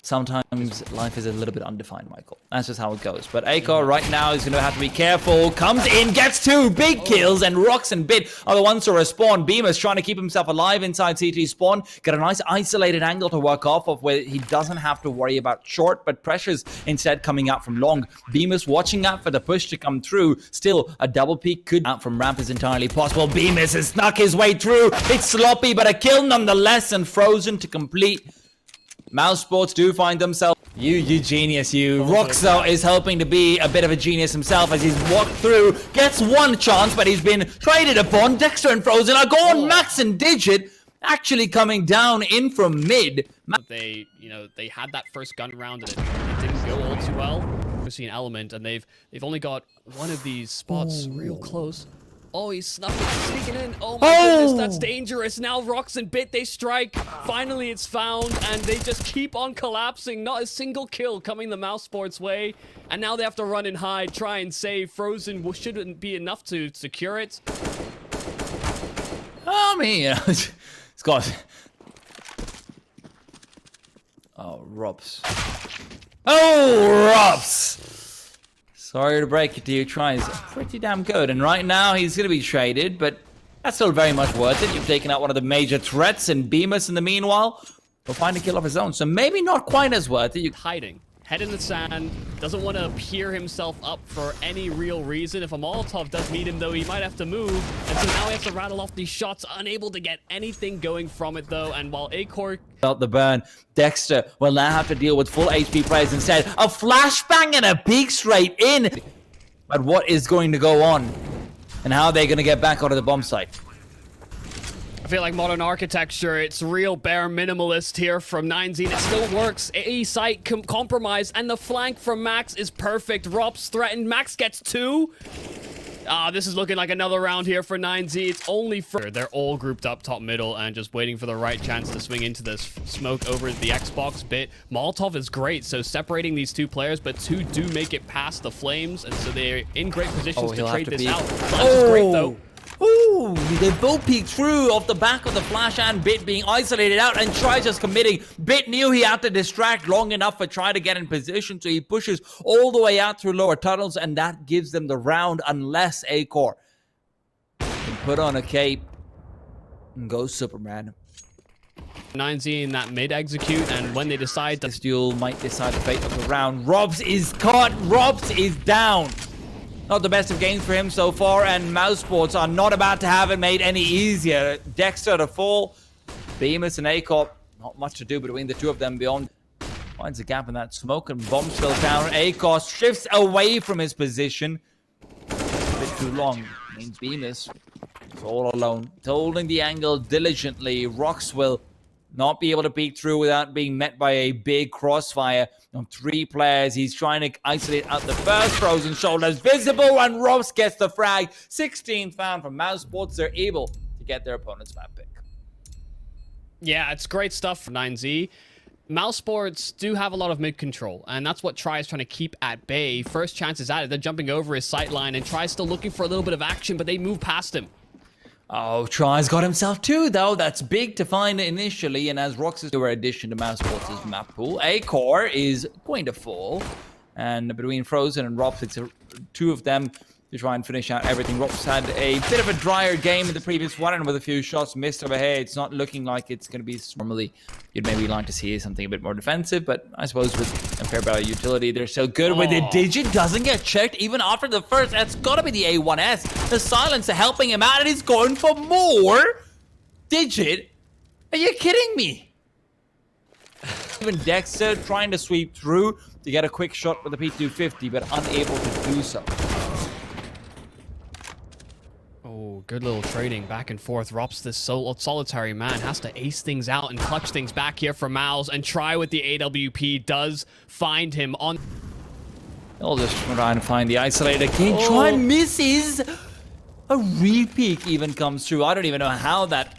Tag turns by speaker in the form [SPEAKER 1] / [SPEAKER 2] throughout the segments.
[SPEAKER 1] Sometimes life is a little bit undefined, Michael. That's just how it goes. But Akor right now is going to have to be careful. Comes in, gets two big kills, and Rox and Bit are the ones to respawn. Beamer's trying to keep himself alive inside CT spawn. Get a nice isolated angle to work off of where he doesn't have to worry about short, but pressures instead coming out from long. Beamer's watching out for the push to come through. Still, a double peek could out from ramp is entirely possible. Beamer's has snuck his way through. It's sloppy, but a kill nonetheless, and Frozen to complete. Mouse Sports do find themselves. You genius, you. Roxo is hoping to be a bit of a genius himself as he's walked through. Gets one chance, but he's been traded upon. Dexter and Frozen are gone. Max and Digit actually coming down in from mid.
[SPEAKER 2] They had that first gun round and it didn't go all too well. We see an element, and they've only got one of these spots real close. Oh, he's sneaking in. Oh my goodness, that's dangerous. Now Rox and Bit, they strike. Finally, it's found, and they just keep on collapsing. Not a single kill coming the Mouse Sports way. And now they have to run and hide, try and save. Frozen shouldn't be enough to secure it.
[SPEAKER 1] I mean, you know, it's got... Oh, Robs. Oh, Robs! Sorry to break it to you, Tries pretty damn good. And right now, he's going to be traded, but that's still very much worth it. You've taken out one of the major threats, and Bemis, in the meanwhile, will find a kill of his own. So maybe not quite as worth it.
[SPEAKER 2] Hiding. Head in the sand. Doesn't want to appear himself up for any real reason. If a Molotov does meet him, though, he might have to move. And so now he has to rattle off these shots. Unable to get anything going from it, though. And while Akor
[SPEAKER 1] felt the burn, Dexter will now have to deal with full HP players instead. A flashbang and a peek straight in. But what is going to go on? And how are they going to get back onto the bomb site?
[SPEAKER 2] I feel like modern architecture, it's real bare minimalist here from 9Z. It still works. A site compromised, and the flank from Max is perfect. Rob's threatened. Max gets two. This is looking like another round here for 9Z. It's only for... They're all grouped up top middle and just waiting for the right chance to swing into this smoke over the Xbox Bit. Molotov is great, so separating these two players, but two do make it past the flames, and so they're in great positions to trade this out. Flash is great, though.
[SPEAKER 1] Ooh, they both peeked through off the back of the Flash and Bit being isolated out, and Tries just committing. Bit knew he had to distract long enough for Try to get in position, so he pushes all the way out through lower tunnels, and that gives them the round unless Akor can put on a cape and go Superman.
[SPEAKER 2] 9Z in that mid execute, and when they decide to...
[SPEAKER 1] This duel might decide the fate of the round. Robs is caught. Robs is down. Not the best of games for him so far, and Mouse Sports are not about to have it made any easier. Dexter to fall. Bemis and Akor, not much to do between the two of them beyond. Finds a gap in that smoke, and bomb still down. Akor shifts away from his position. A bit too long. Means Bemis is all alone. Holding the angle diligently. Rox will not be able to peek through without being met by a big crossfire on three players. He's trying to isolate out the first. Frozen shoulders visible, and Robs gets the frag. 16th found from Mouse Sports. They're able to get their opponent's map pick.
[SPEAKER 2] Yeah, it's great stuff for 9Z. Mouse Sports do have a lot of mid control, and that's what Try is trying to keep at bay. First chance is at it. They're jumping over his sight line, and Try's still looking for a little bit of action, but they move past him.
[SPEAKER 1] Oh, Try's got himself two, though. That's big to find initially. And as Rox's newer addition to Mouse Sports' map pool, Akor is going to fall. And between Frozen and Robs, it's two of them to try and finish out everything. Robs had a bit of a drier game in the previous one, and with a few shots missed over here, it's not looking like it's going to be... Normally, you'd maybe like to see something a bit more defensive, but I suppose with a fair bit of utility, they're so good. With the Digit doesn't get checked even after the first. That's got to be the A1S. The silencer helping him out, and he's going for more. Digit? Are you kidding me? Even Dexter trying to sweep through to get a quick shot with the P250, but unable to do so.
[SPEAKER 2] Oh, good little trading back and forth. Robs, this solitary man, has to ace things out and clutch things back here for Miles, and Try with the AWP does find him on...
[SPEAKER 1] They'll just try and find the isolated king. Try misses. A re-peek even comes through. I don't even know how that...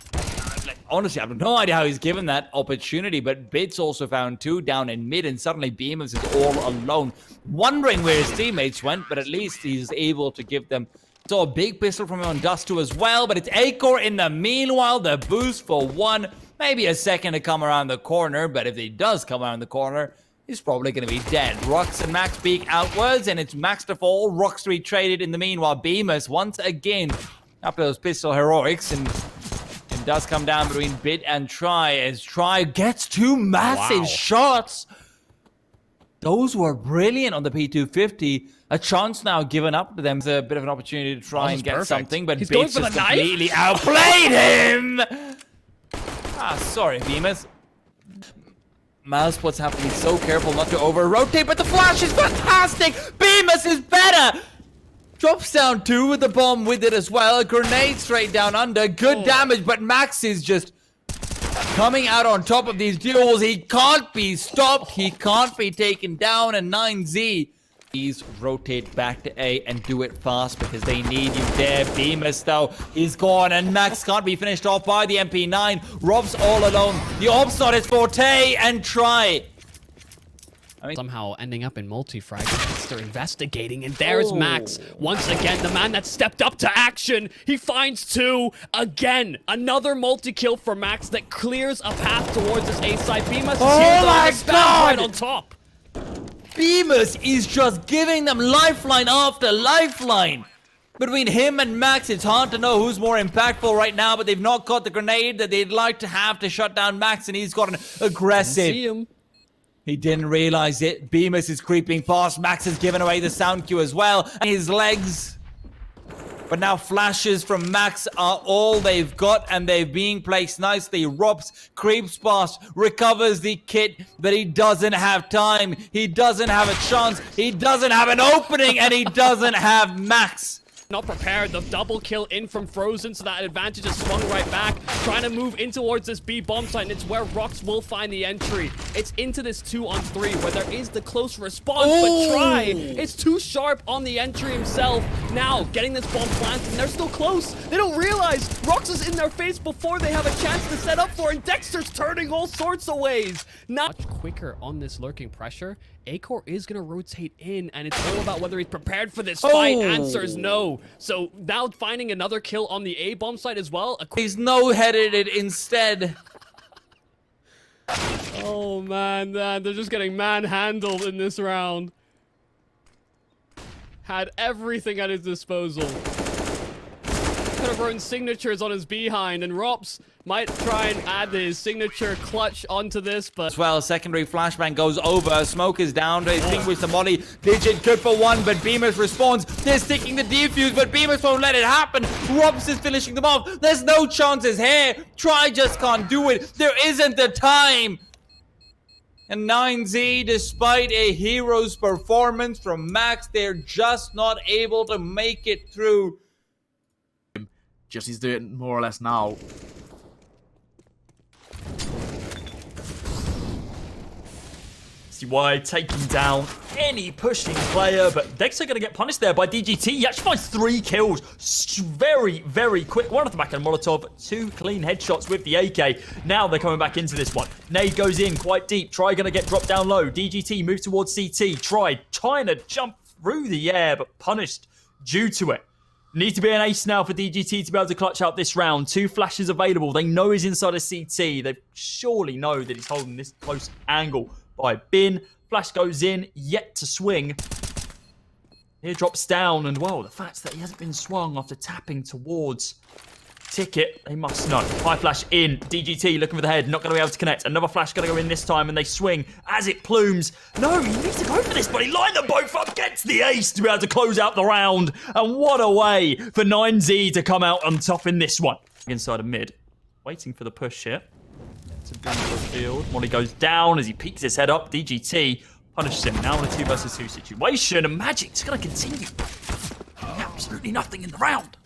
[SPEAKER 1] honestly, I have no idea how he's given that opportunity, but Bid's also found 2 down in mid, and suddenly Beamers is all alone, wondering where his teammates went, but at least he's able to give them. So a big pistol from him on Dust 2 as well, but it's Acor in the meanwhile, the boost for 1, maybe a second to come around the corner, but if he does come around the corner, he's probably going to be dead. Rux and Max peek outwards, and it's Max to fall. Rux retraded in the meanwhile. Beamers once again after those pistol heroics, and does come down between Bid and Try, as Try gets 2 massive shots. Those were brilliant on the P250. A chance now given up to them. It's a bit of an opportunity to try and get something, but
[SPEAKER 2] he's
[SPEAKER 1] Bid's
[SPEAKER 2] going for
[SPEAKER 1] just
[SPEAKER 2] the knife.
[SPEAKER 1] completely outplayed him. Sorry, Beamers. Mousesports have to be so careful not to over-rotate, but the flash is fantastic! Beamers is better! Drops down 2 with the bomb with it as well. A grenade straight down under. Good damage, but Max is just coming out on top of these duels. He can't be stopped. He can't be taken down. And 9Z, please rotate back to A and do it fast because they need you there. Bemis, though, is gone, and Max can't be finished off by the MP9. Rob's all alone. The Orb's not his forte, and Try.
[SPEAKER 2] Somehow ending up in multi-frag. They're investigating, and there's Max. Once again, the man that stepped up to action. He finds 2. Again, another multi-kill for Max that clears a path towards his A side. Bemis is here,
[SPEAKER 1] my God!
[SPEAKER 2] right on top.
[SPEAKER 1] Bemis is just giving them lifeline after lifeline. Between him and Max, it's hard to know who's more impactful right now, but they've not got the grenade that they'd like to have to shut down Max, and he's got an aggressive.
[SPEAKER 2] See him.
[SPEAKER 1] He didn't realize it. Bemis is creeping past. Max has given away the sound cue as well. And his legs. But now flashes from Max are all they've got, and they're being placed nicely. Robs creeps past, recovers the kit, but he doesn't have time. He doesn't have a chance. He doesn't have an opening, and he doesn't have Max.
[SPEAKER 2] Not prepared. The double kill in from Frozen, so that advantage is swung right back. Trying to move in towards this B bomb site, and it's where Rox will find the entry. It's into this 2-on-3 where there is the close response, but Try is too sharp on the entry himself. Now getting this bomb planted, and they're still close. They don't realize Rox is in their face before they have a chance to set up for, and Dexter's turning all sorts of ways. Not much quicker on this lurking pressure. Acor is going to rotate in, and it's all about whether he's prepared for this fight. Answer is no. So now finding another kill on the A bomb site as well.
[SPEAKER 1] He's no-headed it instead.
[SPEAKER 2] Oh man, they're just getting manhandled in this round. Had everything at his disposal. Could have run signatures on his behind, and Rops might try and add his signature clutch onto this, but...
[SPEAKER 1] As well, secondary flashbang goes over. Smoke is down to extinguish the molly. Digit good for 1, but Bemis responds. They're sticking the defuse, but Bemis won't let it happen. Rops is finishing them off. There's no chances here. Try just can't do it. There isn't the time. And 9Z, despite a hero's performance from Max, they're just not able to make it through.
[SPEAKER 3] Just he's doing more or less now.
[SPEAKER 4] CY taking down any pushing player, but Dexter going to get punished there by DGT. He actually finds 3 kills very, very quick. One off the back of Molotov, 2 clean headshots with the AK. Now they're coming back into this one. Nade goes in quite deep. Try going to get dropped down low. DGT moves towards CT. Try trying to jump through the air, but punished due to it. Need to be an ace now for DGT to be able to clutch out this round. 2 flashes available. They know he's inside a CT. They surely know that he's holding this close angle by Bin. Flash goes in, yet to swing. Here drops down, and well, the fact that he hasn't been swung after tapping towards Ticket, they must know. High flash in. DGT looking for the head, not going to be able to connect. Another flash going to go in this time, and they swing as it plumes. No, he needs to go for this, but he lined them both up, gets the ace to be able to close out the round. And what a way for 9Z to come out on top in this one. Inside of mid, waiting for the push here. To bring to the field. Molly goes down as he peeks his head up. DGT punishes him. Now in a 2 versus 2 situation, and Magic's going to continue. Absolutely nothing in the round.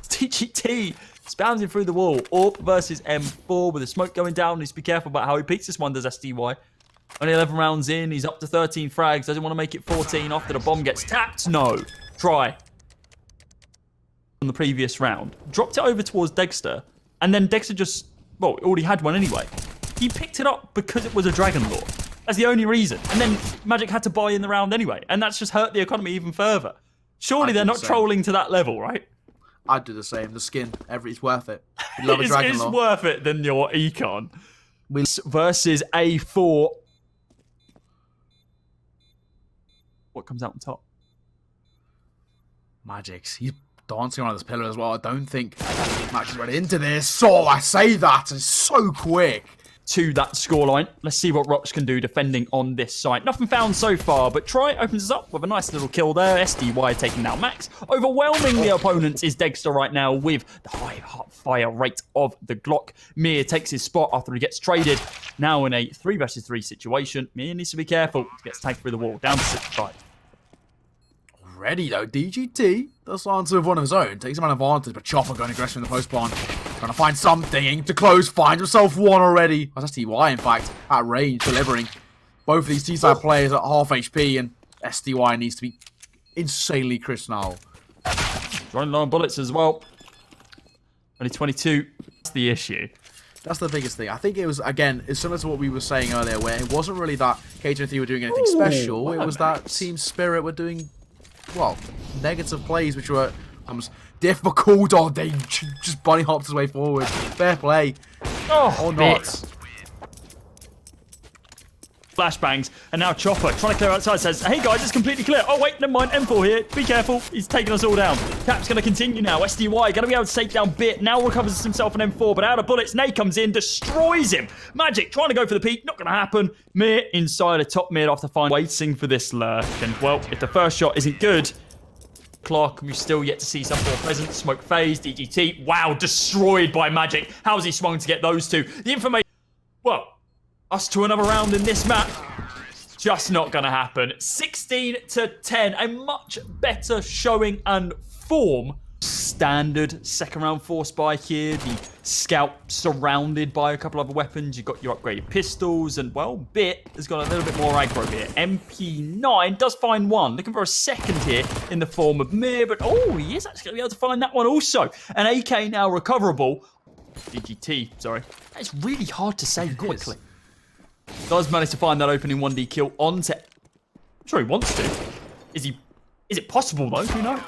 [SPEAKER 4] DGT spams him through the wall. Orp versus M4 with the smoke going down. Needs to be careful about how he peeks this one, does SDY. Only 11 rounds in. He's up to 13 frags. Doesn't want to make it 14 after the bomb gets tapped. No. Try. On the previous round. Dropped it over towards Dexter. And then Dexter just well, already had one anyway. He picked it up because it was a Dragon Lore. That's the only reason. And then Magic had to buy in the round anyway. And that's just hurt the economy even further. Surely they're not trolling to that level, right?
[SPEAKER 3] I'd do the same. The skin, it's worth it. You love a Dragon Lore.
[SPEAKER 4] It's worth it than your econ. Versus A4. What comes out on top?
[SPEAKER 3] Magic's. He's dancing around this pillar as well. I don't think Magic's ready into this. So I say that, and it's so quick.
[SPEAKER 4] To that scoreline. Let's see what Rox can do defending on this site. Nothing found so far, but Try opens us up with a nice little kill there. SDY taking down Max. Overwhelming the opponents is Dexter right now with the high fire rate of the Glock. Mir takes his spot after he gets traded. Now in a 3 versus 3 situation. Mir needs to be careful. He gets tagged through the wall. Down to 65.
[SPEAKER 3] Already though, DGT does answer with one of his own. Takes him an advantage, but Chopper going aggressive in the post barn. Trying to find something to close, finds himself one already. That's TY, in fact, at range, delivering. Both of these T-side players at half HP, and SDY needs to be insanely crisp now.
[SPEAKER 4] Running low on bullets as well. Only 22. That's the issue.
[SPEAKER 3] That's the biggest thing. I think it was, again, it's similar to what we were saying earlier, where it wasn't really that KT were doing anything special.
[SPEAKER 4] Wow,
[SPEAKER 3] it was
[SPEAKER 4] Max.
[SPEAKER 3] that Team Spirit were doing, well, negative plays, which were difficult. Oh, they just bunny hopped his way forward. Fair play.
[SPEAKER 4] Oh,
[SPEAKER 3] Or
[SPEAKER 4] bit.
[SPEAKER 3] not.
[SPEAKER 4] Flashbangs, and now Chopper trying to clear outside says, hey guys, it's completely clear. Oh wait, never mind, M4 here. Be careful, he's taking us all down. Cap's going to continue now. SDY going to be able to take down Bit. Now recovers himself an M4, but out of bullets, Nate comes in, destroys him. Magic trying to go for the peak, not going to happen. Mir inside a top mid after waiting for this lurk. And well, if the first shot isn't good, Clark, we still yet to see some more presence. Smoke phase, DGT. Wow, destroyed by Magic. How's he swung to get those two? The information, well, us to another round in this map. Just not going to happen. 16-10. A much better showing and form. Standard second round force buy here. The scout surrounded by a couple other weapons. You've got your upgraded pistols. And, well, Bit has got a little bit more aggro here. MP9 does find one. Looking for a second here in the form of Mir. But, oh, he is actually going to be able to find that one also. An AK now recoverable. DGT, sorry. It's really hard to say quickly. Does manage to find that opening 1D kill onto... I'm sure he wants to. Is it possible, though? Who knows?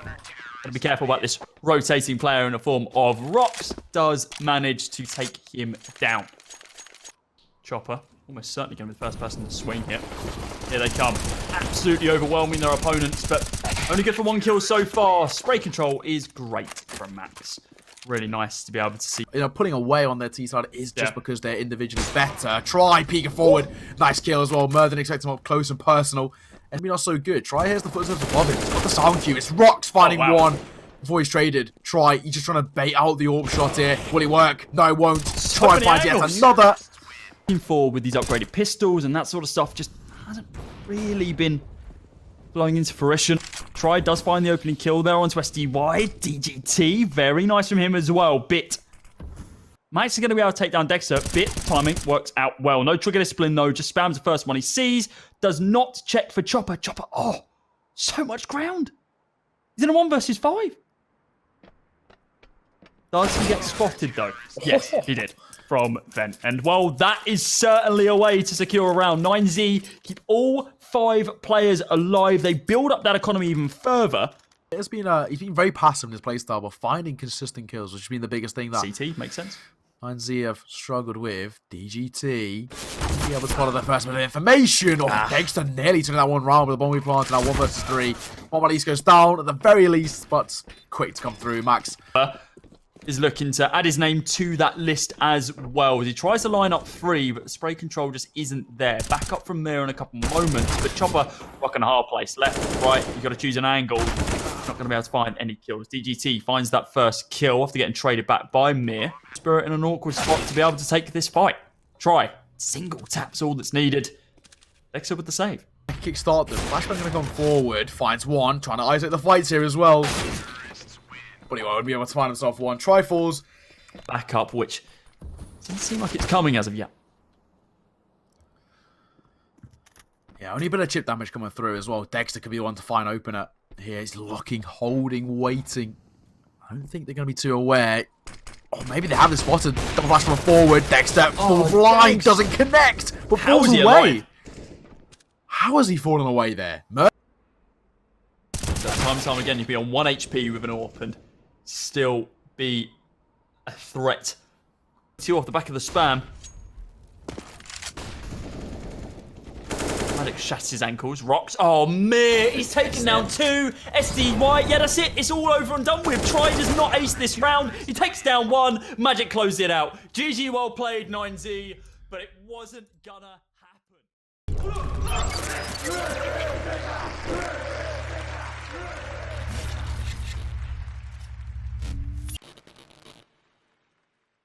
[SPEAKER 4] Gotta be careful about this rotating player in the form of Rox. Does manage to take him down. Chopper. Almost certainly going to be the first person to swing here. Here they come. Absolutely overwhelming their opponents, but only good for 1 kill so far. Spray control is great from Max. Really nice to be able to see.
[SPEAKER 3] You know, putting away on their T-side is just because they're individually better. Try peeking forward. Nice kill as well. Mer didn't expect him up close and personal. And maybe not so good. Try here's the footsteps above him. He's got the sound cue. It's Rox finding one before he's traded. Try. He's just trying to bait out the AWP shot here. Will it work? No, it won't. Try and find yet another.
[SPEAKER 4] Forward with these upgraded pistols and that sort of stuff just hasn't really been blowing into fruition. Try does find the opening kill there onto SDY. DGT, very nice from him as well. Bit. Max is going to be able to take down Dexter. Bit timing works out well. No trigger discipline though, just spams the first one he sees. Does not check for Chopper. Chopper, oh, so much ground. He's in a 1 versus 5. Does he get spotted though? Yes, he did. From Vent. And well, that is certainly a way to secure a round. 9Z keep all 5 players alive. They build up that economy even further.
[SPEAKER 3] He's been very passive in his playstyle, but finding consistent kills, which has been the biggest thing that
[SPEAKER 4] CT makes sense.
[SPEAKER 3] 9Z have struggled with. DGT. Yeah, was part of their first bit of information. Oh, Dexter nearly took that one round with the bomb we planted. Now 1 versus 3. One at least goes down at the very least, but quick to come through. Max
[SPEAKER 4] is looking to add his name to that list as well. As he tries to line up 3, but the spray control just isn't there. Back up from there in a couple moments, but Chopper rocking a hard place. Left, right, you got to choose an angle. Not going to be able to find any kills. DGT finds that first kill after getting traded back by Mir. Spirit in an awkward spot to be able to take this fight. Try. Single taps all that's needed. Dexter with the save.
[SPEAKER 3] Kickstart them. Flashbang going to come forward. Finds one. Trying to isolate the fights here as well. But he won't be able to find himself one. Try falls.
[SPEAKER 4] Back up, which doesn't seem like it's coming as of yet.
[SPEAKER 3] Yeah, only a bit of chip damage coming through as well. Dexter could be the one to find opener. Here he's looking, holding, waiting. I don't think they're going to be too aware. Oh, Maybe they haven't spotted. Double flash from a forward. Dexter full blind doesn't connect, but
[SPEAKER 4] How
[SPEAKER 3] falls
[SPEAKER 4] is he
[SPEAKER 3] away.
[SPEAKER 4] alive?
[SPEAKER 3] How has he fallen away there?
[SPEAKER 4] So time and time again, you'd be on 1 HP with an AWP and still be a threat. 2 off the back of the spam. Maddox shatters his ankles. Rocks. Oh, man. He's taken down 2. SDY. Yeah, that's it. It's all over and done with. Try does not ace this round. He takes down 1. Magic closed it out. GG, well played, 9Z. But it wasn't gonna happen.